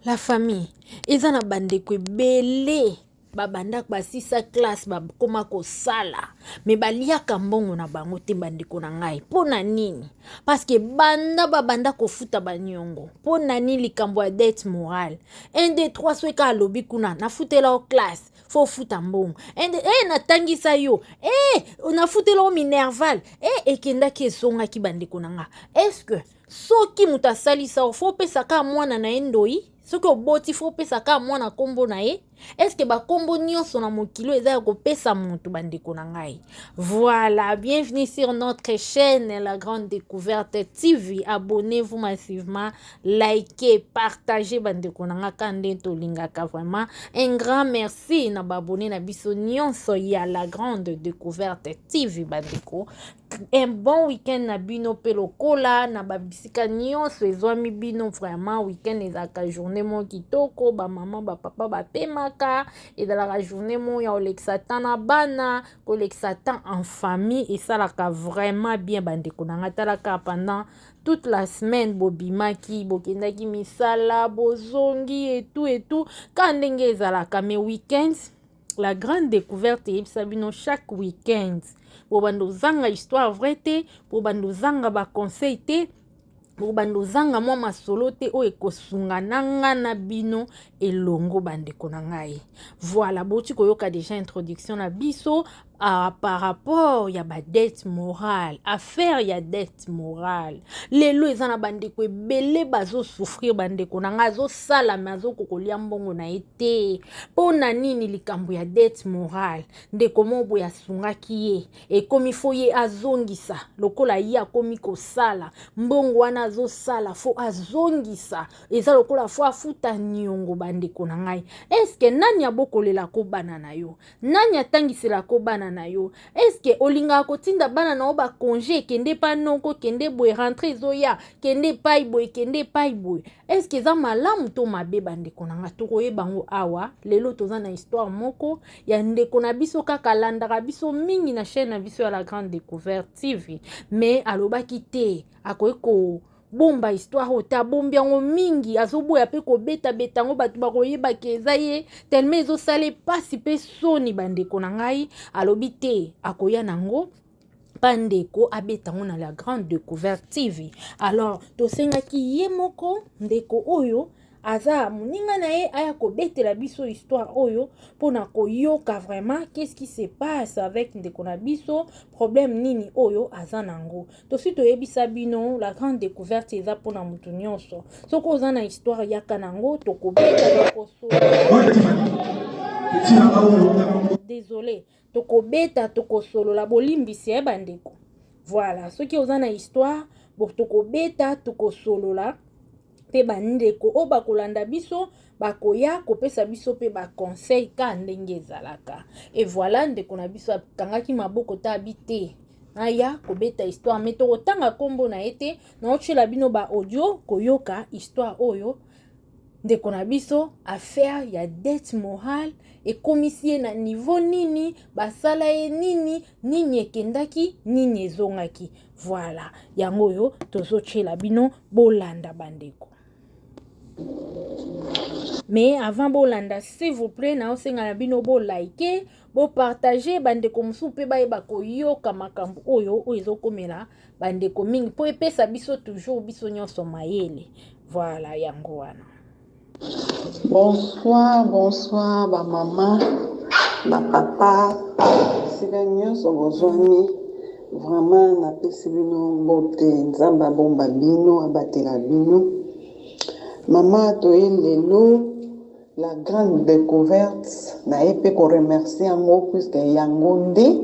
La famille, eza na bandeko ebele babanda basisa classe bakoma kosala me baliaka mbongo na bango te bandeko na ngai mpona nini parce que babanda kofuta baniongo mpona nini likambo ya dette morale 1 2 3 soki alobi kuna nafutela o classe fo futa mbongo natangisa yo nafutela o minerval ekendaki ezongaki bandeko na nga est-ce que soki moto asalisa fo pesaka mwana na ye ndoi soki oboti fo pesaka mwana kombo na ye est-ce que bakombo nyonso na mokilo eza ya kopesa moto bandeko na ngai. Voilà, bienvenue sur notre chaîne La Grande Découverte TV. Abonnez-vous massivement, likez, partagez bandeko na nga kande tolingaka vraiment. Un grand merci na babone na biso nyonso ya La Grande Découverte TV bandeko. Un bon week-end na bino pe lokola na babisika nyonso ezwami bino vraiment week-end ezaka journée mo kitoko ba maman ba papa ba pemaka ezalaka journée mo ya olekisa tan na bana kolekisa tan en famille esalaka vraiment bien bandeko na nga talaka pendant toute la semaine bobimaki bokendaki misala bozongi et tout ka ndenge ezalaka mais week-end La Grande Découverte yebisa bino chaque week-end pour bando zanga histoire vraie te pour bando zanga ba conseil te pour bando zanga mwa masolo te o ekosunga nanga na bino elongo bandeko na ngai. Voilà, boti koyoka déjà introduction na biso par rapport ya ba dette morale, affaire ya dette morale. Lelo eza na bandeko ebele bazo souffrir bandeko na nga zo sala mazo kokolia mbongo na ete. Pona nini likambo ya dette morale ndeko mobo ya sungaki ye ekomi fo ye azongisa lokola ye akomi kosala mbongo wana azosala fo azongisa eza lokola fo afuta niongo bandeko na ngai. Eske nani abokolela ko bana na yo? Nani atangisela ko bana na yo? Eske olinga kotinda bana na oba congé kende pa noko kende boy rentrée zoya kende pai boy kende pai boy? Eske za malamu to mabe bandeko na nga tokoye bango awa lelo toza na histoire moko ya ndeko na biso kaka landaka biso mingi na chaîne na biso ya La Grande Découverte TV mais alobaki te akoyeko bomba histoire ota bombiango mingi azoboya pe ko beta betango batu bakoyeba ke eza ye tellement ezosala pasi pe soni bandeko na ngai alobi te akoya nango pandeko abetango na La Grande Découverte TV. Alors tosengaki ye moko ndeko oyo aza moninga na ye aya kobetela biso histoire oyo pona koyoka vraiment qu'est-ce qui se passe avec ndeko na biso problème nini oyo aza nango tosi toyebisa bino La Grande Découverte eza pona mutu nyonso soko oza na histoire yaka nango tokobeta désolé tokobeta tokosolola bolimbisi ya bandeko. Voilà, soki oza na histoire tokobeta tokosolola pe bandeko o bakolanda biso bakoya kopesa biso pe ba conseil ka ndenge ezalaka. Et voilà ndeko na biso akangaki maboko ta habité aya kobeta histoire mais tokotanga kombo na ete na ochela bino ba audio koyoka histoire oyo ndeko na biso affaire ya dette morale ekomisi na niveau nini basala ye nini ekendaki nini ezongaki. Voilà yango oyo tozochela bino bolanda bandeko. Mais avant bolanda s'il vous plaît na osenga na bino bo liker bo partager bandeko musu pe bayeba koyoka makambo oyo ezokomela bandeko mingi po epesa biso toujours biso nyonso mayele. Voilà yango wana. Bonsoir ba maman ba papa sika nyonso bozwami vraiment napesi bino mbote nzambe abomba bino abatela bino. Mama toye lelo La Grande Découverte na epe ko remercier yango puisque yango nde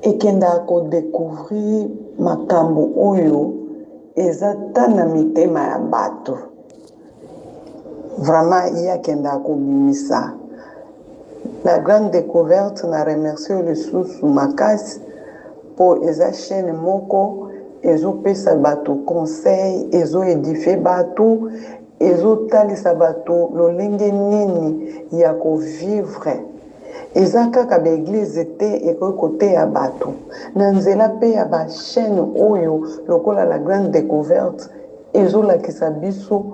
ekenda ko découvrir makambo oyo eza tana mitema ya bato. Vraiment yakenda ko bimisa La Grande Découverte na remercier le sous makasi po eza chaîne moko ezopesa bato conseil ezoédifie bato ezotalisa bato lolenge nini ya kovivre eza kaka baeglize te ekoki ya bato na nzela pe ya bachaîne oyo lokola La Grande Découverte ezolakisa biso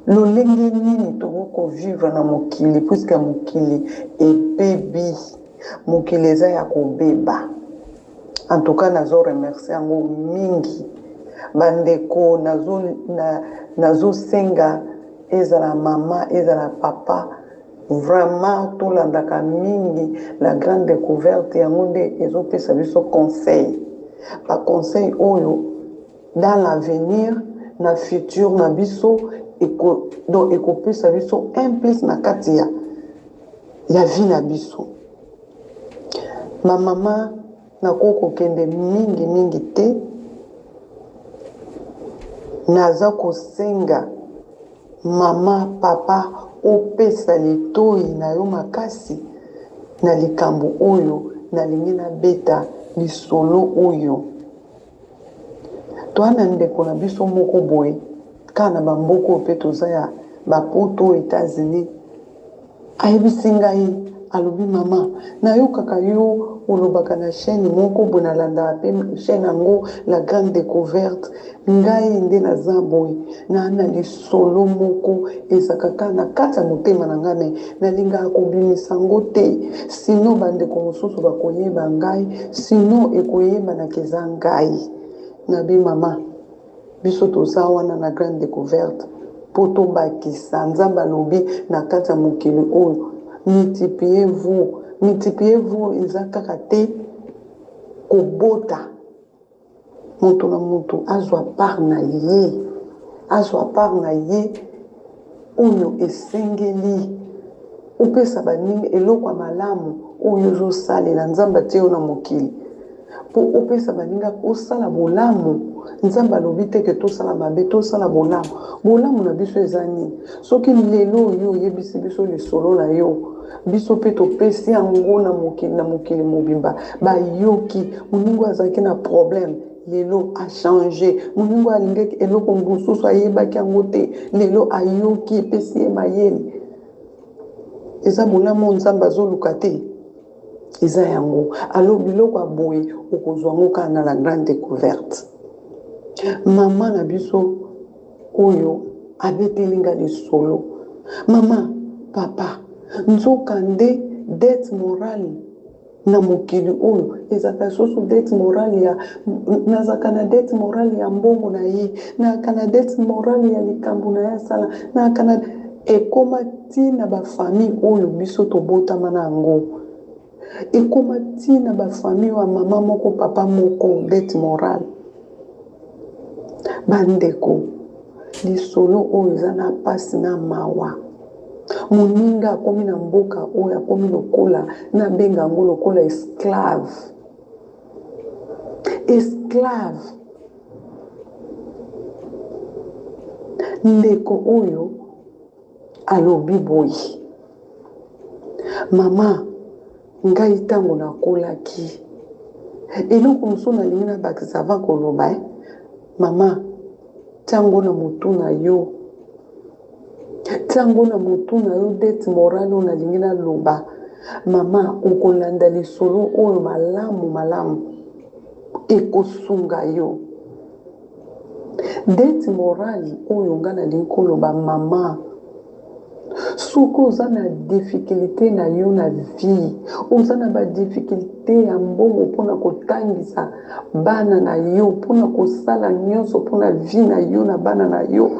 lolenge nini tokovivre na mokili puisque mokili ebebi, mokili eza ya kobeba. En tout cas nazo remercier yango mingi bandeko, nazo senga ezala mama ezala papa, vraiment tolandaka mingi la grande découverte yango nde ezopesa biso conseil. Ba conseil oyo dans l'avenir na futur na biso donc ekopesa biso un plus na kati ya vie na biso. Ma mama nakoko kende mingi te, naza kosenga mama papa opesa litoi na yo makasi na likambo oyo nalingi nabeta lisolo oyo. Toana ndeko na biso moko boye kana bamboko pe toza ya bapoto États-Unis ayebisi ngai alobi mama nayokaka yo olobaka na chaîne moko boye nalandaka pe chaîne yango la grande découverte, ngai nde naza boye na lisolo moko ezakaka na kati ya motema na ngai me nalingaka kobimisa yango te, sino bandeko mosusu bakoyeba ngai, sino ekoyeba na keza ngai. Nabi mama biso toza wana na grande découverte po tobakisa nzambe alobi na kati ya mokili oyo multipliez-vous eza kaka te kobota moto na moto azwa part na ye oyo esengeli opesa baninga eloko ya malamu oyo ozosalela nzambe atie yo na mokili po opesa baninga osala bolamu. Nzambe alobi te ke tosala mabe, tosala bolamu na biso eza nini? Soki lelo oyo oyebisi biso lisolo na yo, biso pe topesi yango na mokili mobimba bayoki moningo azalaki na problème lelo a changé, moningo alingaki eloko mosusu ayebaki yango te lelo ayoki epesi ye mayele. Eza bolamu nzambe azoluka te, eza yango. Alo biloko ya boye okozwa yango kaka na la grande découverte. Mama na biso oyo abetelinga lisolo, mama papa nzoka nde dette morale na mokili oyo ezaka soso dette morale ya nazaka na dette morale ya mbongo na ye, nazaka na dette morale ya likambo na ye asala, nazaka na ekoma tina bafamille oyo biso tobotama na yango, ekoma tina bafamille wa mama moko papa moko dette morale. Bandeko lisolo oyo eza na pasi na mawa, moninga akomi na mboka oyo akomi lokola na benga yango lokola esclave. Ndeko oyo alobi boye, mama ngai ntango nakolaki eloko mosusu nalingi nabakisa avant koloba mama tango na motu na yo dette morale oyo nalingi naloba mama okolanda lisolo oyo malamu ekosunga yo. Dette morale oyo nga nalingi koloba mama, soki oza na difficulté na yo na vie, oza na badifficulté ya mbongo mpona kotangisa bana na yo, mpona kosala nyonso mpona vie na yo na bana na yo,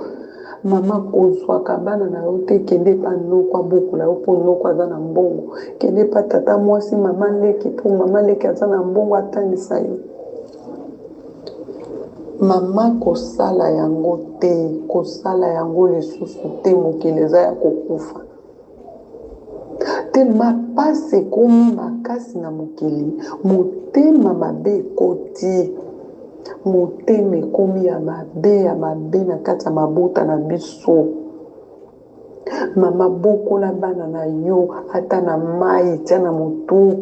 mama kozwaka bana na yo te, kende pa noko abokola yo mpo noko aza na mbongo, kende pa tata mwasi mama leki mpo mama leki aza na mbongo atangisa yo. Mama kosala yango te, kosala yango lisusu te, mokili eza ya kokufa. Telema pasi ekomi makasi na mokili, motema mabe ekoti, motema ekomi ya mabe na kati ya mabota na biso. Mama bokola bana na yo ata na mai tia na moto,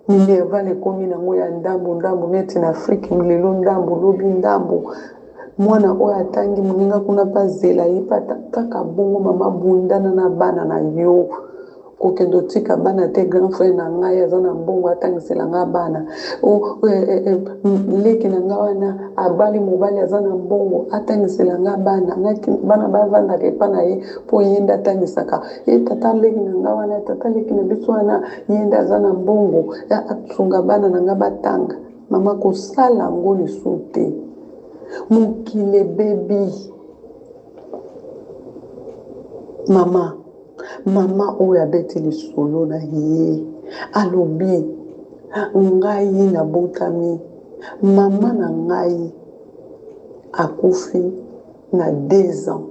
minerval ekomi nango ya ndambo neti na Afrique lelo ndambo lobi ndambo, mwana oyo atangi moninga kuna pa zela ye pata kaka bongo mama bundana na bana na yo, kokendo tika bana te grand frère na ngai aza na mbongo atangisela nga bana leki na nga wana abali mobali aza na mbongo atangisela nga bana bana bavandaka epa na ye mpo ye nde atangisaka ye tata leki na nga wana tata leki na biso wana ye nde aza na mbongo asunga bana na nga batanga. Mama kosala yango lisusu te. Mokili ebebi. Mama oyo abeti lisolo na ye alobi ngai nabotami mama na ngai akufi na 2 ans.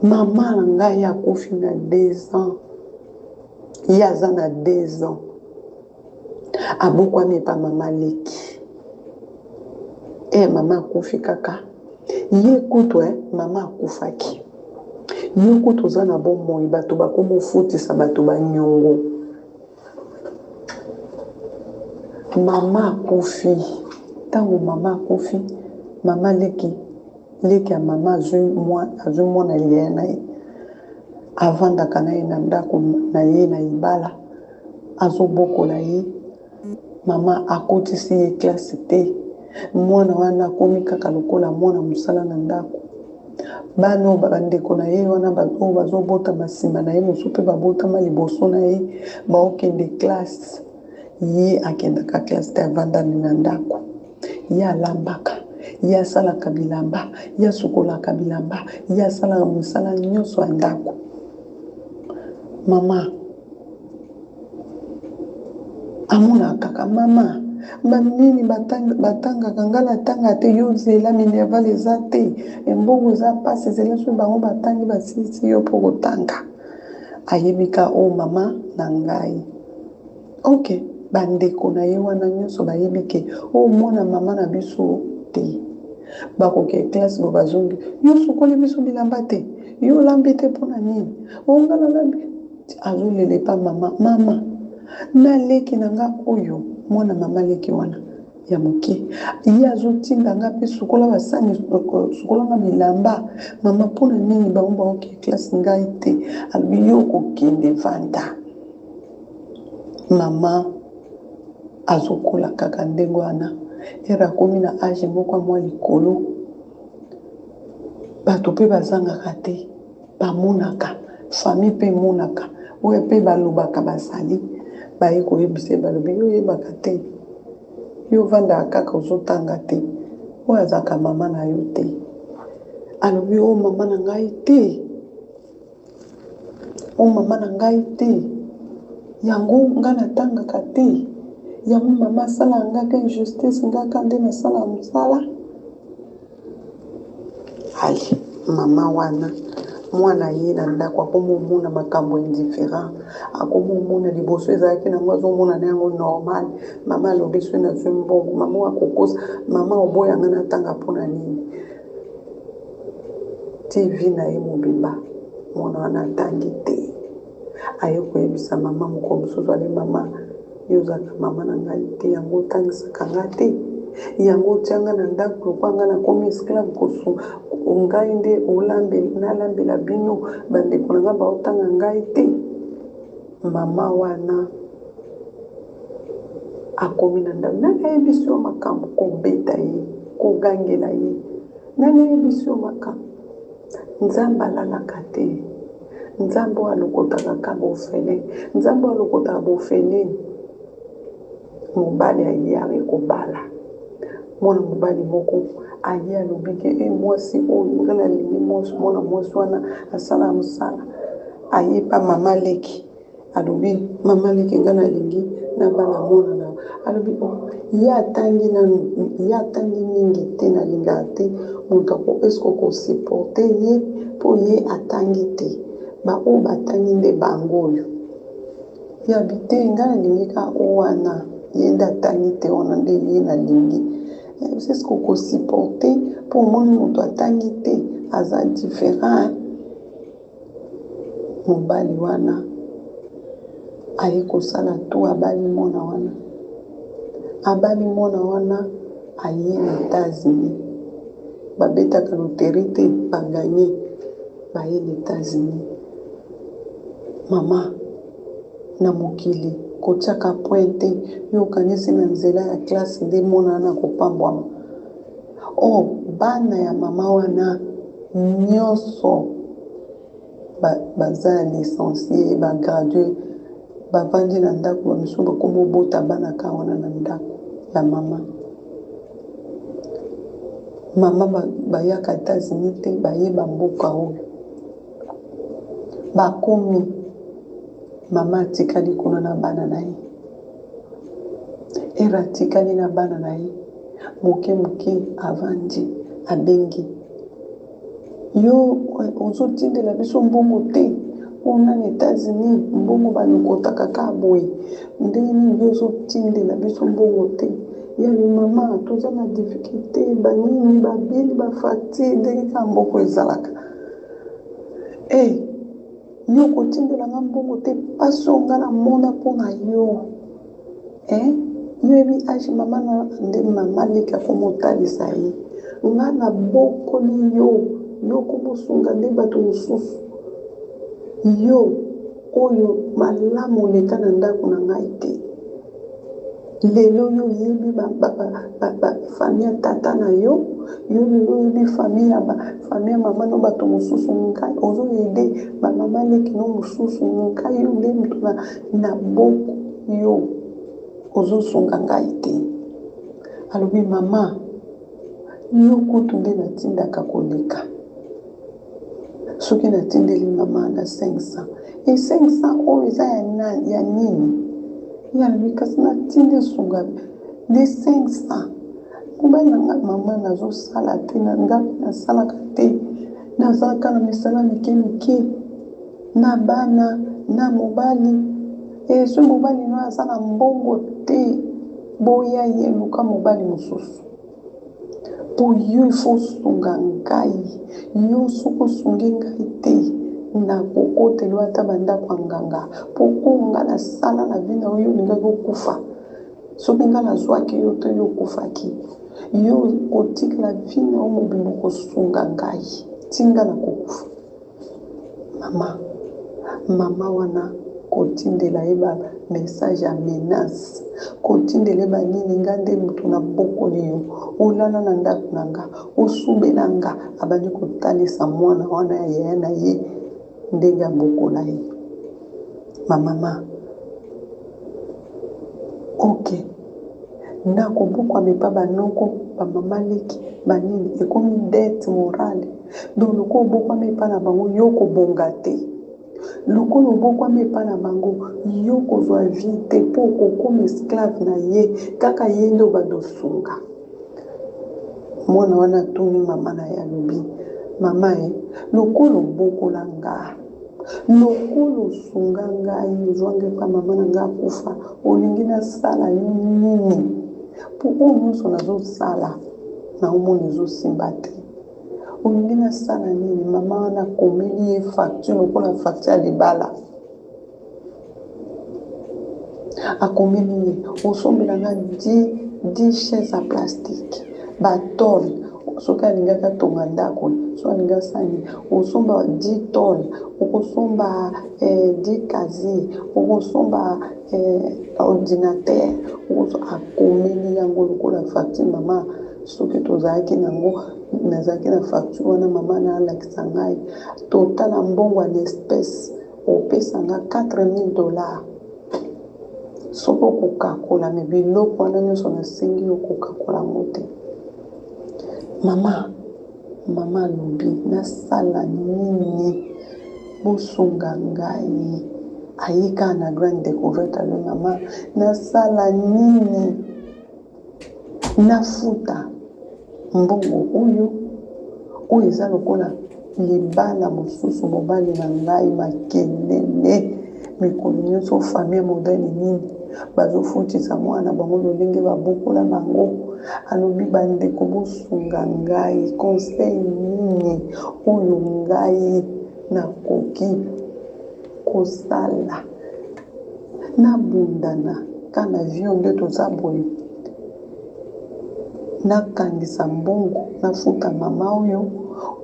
Mama na ngai akufi na 2 ans. Ye aza na 2 ans. Abokwami pa mama leki. Mama akufi kaka. Ye kutu mama akufaki. Ye kutu oza na bomoi bato bakomofutisa bato banyongo. Mama akufi. Tango mama akufi, mama leki ya mama azwi mwana liya na ye. Avandaka na ye na ndako na ye na libala. Azobokola ye. Mama akotisi ye klase te. Mwana wana akomi kaka lokola mwana mosala na ndako. Bano bandeko na ye wana bazobotama nsima na ye mosusu mpe babotama liboso na ye baokende klase. Ye akendaka klase te avandani na ndako. Ye alambaka. Ye asalaka bilamba. Ye asukolaka bilamba. Ye asalaka mosala nyonso ya ndako. Mama amona kaka mama banini batangaka nga natanga te yo zela minerval eza te embongo eza pasi ezela so bango batangi basilisi yo mpo kotanga. Ayebika o mama na ngai. Ok, bandeko na ye wana nyonso bayebike o mwana mama na biso te. Bakoke klase bo bazongi yo sukoli biso bilamba te yo lambi te mpona nini ongala lambi azolele pa mama na leki na nga oyo mwana mama leki wana ya moke ye azotinda nga mpe sukola basani sukola nga bilamba mama mpona nini bango baoke klase ngai te alobi yo kokende vanda. Mama azokola kaka ndenge wana akomi na age moko mwa likolo bato mpe bazangaka te bamonaka famille mpe emonaka oyo mpe balobaka bazali baye koyebisa balobi yo yebaka te yo vandaka kaka ozotanga te oyo azaka mama na yo te. Alobi o mama na ngai te o mama na ngai te yango nga natangaka te yango mama asala ngaka injustice ngaka nde nasala mosala. Ali mama wana mwana ye na ndako akomomona makambo indifférent akomomona liboso ezalaki nango azomona na yango normal. Mama alobi so nazwi mbongo mama akokosa mama oboyanga natanga mpona nini tv na ye mobimba mwana wana atangi te. Aye koyebisa mama moko mosusu ale mama yo ozalaka mama na ngai te yango otangisaka nga te yango otianga na ndako lokwanga nakomi esclave kosu ngai nde nalambela bino bandeko na nga baotanga ngai te. Mama wana akomi na ndako nani ayebisi yo makambo kobeta ye kogangela ye nani ayebisi yo makambo. Nzambe alalaka te. Nzambe alokotaka ka bofele. Nzambe alokotaka bofele. Mobali aye kobala mwana mobali moko aye alobike mwasi oyo nga nalingi mwana mwasi wana asala mosala aye pa mama leki alobi mama leki nga nalingi nabala mwana na alobi ye atangi mingi te nalingaka te moto ako eske okosupporte ye mpo ye atangi te baoyo batangi nde bango oyo yabi te nga nalingi ka wana ye nde atangi te wana nde ye nalingi eske okosupporte mpo omoni moto atangi te aza différent. Mobali wana aye kosala to abali mwana wana aye na États-Unis babetaka loterie te baganye baye na États-Unis mama na mokili kotiaka pointe yo okanisi na nzela ya klase nde mona na kopambwama. Bana ya mama wana nyonso baza licencié bagradue bavandi na ndako bamisu bakoma obota bana ka wana na ndako ya mama. Mama bayaka États-Unis te bayeba mboka oyo bakomi. Mama atikali kuna na bana na ye, ere atikali na bana na ye, moke avandi abengi yo ozotindela biso mbongo te ona na États-Unis mbongo balokotaka kaka boye ndenge nini yo ozotindela biso mbongo te. Yabi mama toza na difficulté banini babili bafacture ndenge kaka mboko ezalaka. Yo kotindela nga mbongo te pasi onga na mona mpona yo. Yo ebi age mama na nde mama leka komotalisa ye nga na bokoli yo komosunga nde bato mosusu yo oyo malamu leka na ndako na ngai te. Lelo yo yebi famille ya tata na yo lelo yebi famille ya mama no bato mosusu ngai ozoyede bamama leki no mosusu ngai yo nde moto na boko yo ozosunga ngai te. Alobi mama yo kutu nde natindaka koleka soki natindeli mama na 500 500 oyo eza ya nini? Yalobi kasi natindi sunga de 500 mobali na ngai mama nazosala te na ngai nasalaka te nazalaka na misala mike na bana na mobali so mobali no aza na mbongo te boya ye luka mobali mosusu po yo ifo sunga ngai yo soko osungi ngai te na kokotelo ata bandako ya nganga poko nga nasala na bina oyo olingaki okufa soki nga nazwaki yo te yo okufaki yo kotikala vina oyo mobimbo kosunga ngai tinga na kokufa. Mama wana kotindela ye ba message ya menace kotindela ye banini nga nde moto na bokoli yo olala na ndako na nga osubela nga abandi kotalisa mwana wana ya yaya na ye ndenge abokola ye. Mama nakobokwa mepa banoko bamama leki banini ekomi dette morale donc loko obokwami epa na bango yo kobonga te lokolo obokwami epa na bango yo kozwa vie te mpo okokoma esclave na ye kaka ye nde obandosunga. Mwana wana tuni mama na ye alobi mama lokolo obokola nga lokolo osunga ngai ozwange pa mama na nga akufa olingi nasala yo nini mpo oyo nyonso nazosala na omona ezosimba te olingi nasala nini? Mama wana akomeli ye facture lokola facture ya libala akomeli ye osombela nga 10 chaises ya plastique batole soki alingaki atonga ndako so alingi asani osomba 10 tole okosomba 10 casier okosomba ordinateur akomeli yango lokola facture. Mama soki tozalaki nango nazalaki na facture wana mama na alakisa ngai totala mbongo ya l'espèce opesa nga $4000 soki okokakola me biloko wana nyonso nasengi okokakola ngo te. Mama alobi nasala nini bosunga ngai ayika na grande découverte alobi mama nasala nini nafuta mbongo oyo eza lokola libala mosusu mobali na ngai makelele mikolo nyonso famille modele nini bazofutisa mwana bango lolenge babokola bango alobi bandeko bosunga ngai conseil nini oyo ngai nakoki kosala nabundana kana avion nde toza boye nakangisa mbongo nafuta mama oyo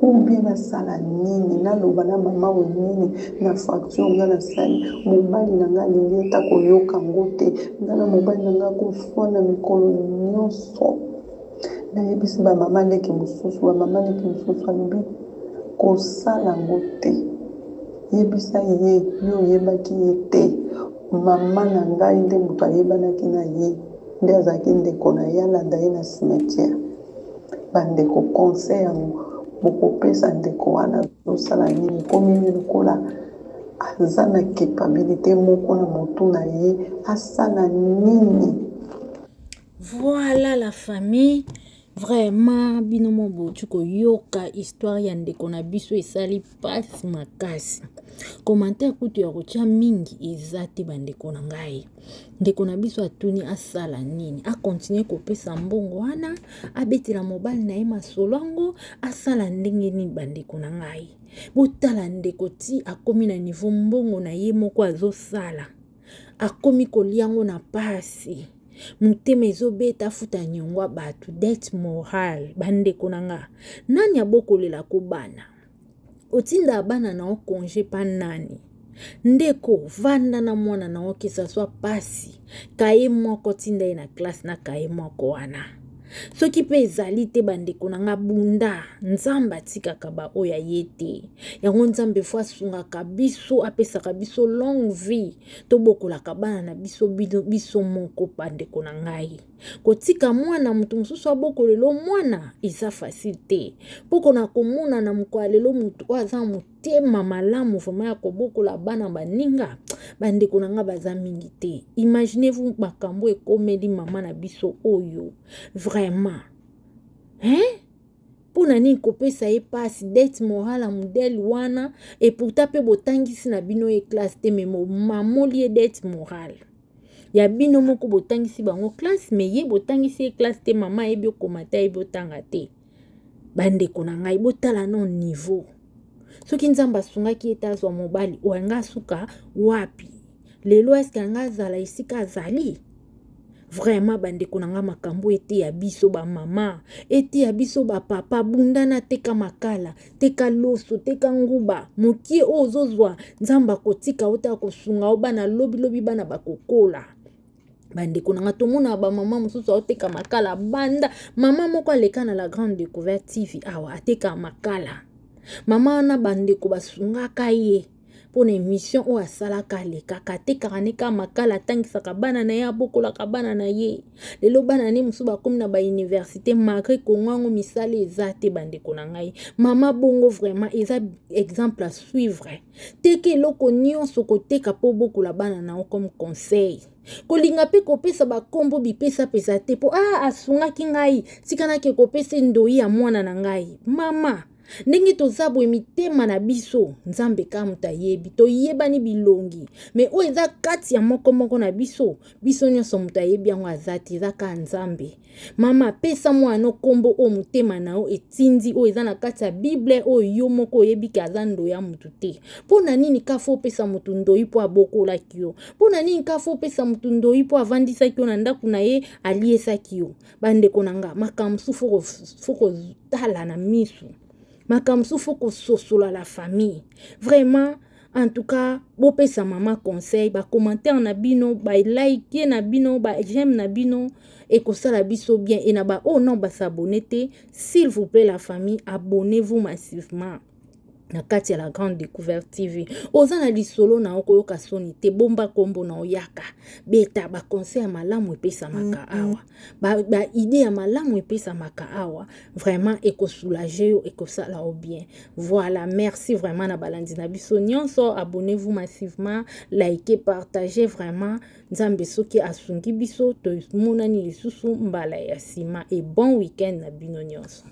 ou bien nasala nini naloba na mama we nini na facture nga nasali mobali na nga alingi ata koyoka ngo te nga na mobali na nga koswana mikolo nyonso. Nayebisi bamama ndenge mosusu alobi kosala ngo te. Yebisa ye yo oyebaki ye te. Mama na ngai nde moto ayebanaki na ye nde azalaki ndeko na ye alanda ye na cimetière. Bandeko conseil yango bokopesa ndeko wana osala nini komi lokola aza na capabilité moko na motu na ye asala nini. Voilà la famille. Vraiment bino mobotu koyoka histoire ya ndeko na biso esali pasi makasi. Commentaire kutu ya kotia mingi eza te bandeko na ngai. Ndeko na biso atuni asala nini, a continue kopesa mbongo wana, abetela mobali na ye masolo yango, asala ndenge nini bandeko na ngai. Botala ndeko ti akomi na niveau mbongo na ye moko azosala. Akomi koliango na pasi. Mutema ezobeta futa nyongwa batu dette morale bandeko na nga. Nani abokolela ko bana? Otinda bana na o congé pa nani? Ndeko vanda na mwana na o kesa swa pasi. Kaye moko tinda ye na classe na kaye moko wana. Soki pe ezali te bandeko na nga bunda nzamba tikaka ba oya yete. Yango nzambe fwa sungaka biso apesaka biso longue vie. Tobokolaka bana na biso moko bandeko na ngai. Kotika mwana mutu mususu abokolelo mwana eza facile te. Poko na komona na mukwalelo mutu aza mutema malamu vraiment ya kobokola bana baninga bandeko na nga baza mingi te. Imaginez-vous makambo ekomeli mama na biso oyo. Vraiment. Pona nini kopesa ye pasi dette morale modèle wana et pourtant pe botangisi na bino e classe te memo mamoli e dette morale. Ya bino moko botangisi bango classe mais ye botangisi e classe te mama e bio komata e bio tanga te. Bandeko na ngai botala non niveau. Soki nzamba sungaki etazwa mobali oanga suka wapi. Lelo eske nga zala isika azali. Vraiment bandeko na nga makambo ete ya biso ba mama, ete ya biso ba papa bundana teka makala, teka loso, teka nguba, mokie ozozwa nzamba kotika ota kosunga obana lobi bana bakokola. Bandeko na nga tomona ba mama mususu oteka makala banda, mama moko aleka na la grande découverte TV awa ateka makala. Mama na bandeko basungaka ye. Pour une émission où asalaka lekaka tekaka neka makala tangisaka bana na ye abokolaka bana na ye. Lelo bana ne musu bakomi na ba université malgré kongango misala eza te bandeko na ngai. Mama bongo vraiment eza exemple à suivre. Teke eloko nyonso koteka po bokola bana na yo comme conseil. Kolinga pe kopesa bakombo bipesa pesa te po asungaki ngai sikana ke kopesa ndoi ya mwana na ngai. Mama ndenge tozabwe mitema na biso nzambe ka muta yebi to yebani bilongi mais o eza kati ya moko na biso nyonso muta yebi yango azati eza ka nzambe. Mama pesa mwana kombo o mutema na o etindi o eza na kati ya Bible o yo moko oyebi ka zando ya mutu te. Pona nini ka fo pesa mutu ndoi po abokola kio? Pona nini ka fo pesa mutu ndoi po avandisa kio na ndaku na ye aliesa kio? Bandeko na nga makamsu foko tala na misu. Makamsu foko sosola la famille. Vraiment, en tout cas, bopesa mama conseil, ba commentaire na bino, ba like na bino, ba j'aime na bino, et que ça la biso bien, et na ba oh non, ba s'abonner te. S'il vous plaît la famille, abonnez-vous massivement. Na kati ya la grande découverte TV. Oza na lisolo na okoyoka soni te bomba kombo na oyaka. Beta ba conseil ya malamu epesa maka awa. Ba idée ya malamu epesa maka awa. Vraiment eko soulager yo eko sala o bien. Voilà, merci vraiment na balandi na biso nyonso. Abonnez-vous massivement, likez, partagez vraiment. Nzambe soki asungi biso to monani lisusu mbala ya sima et bon week-end na bino nyonso.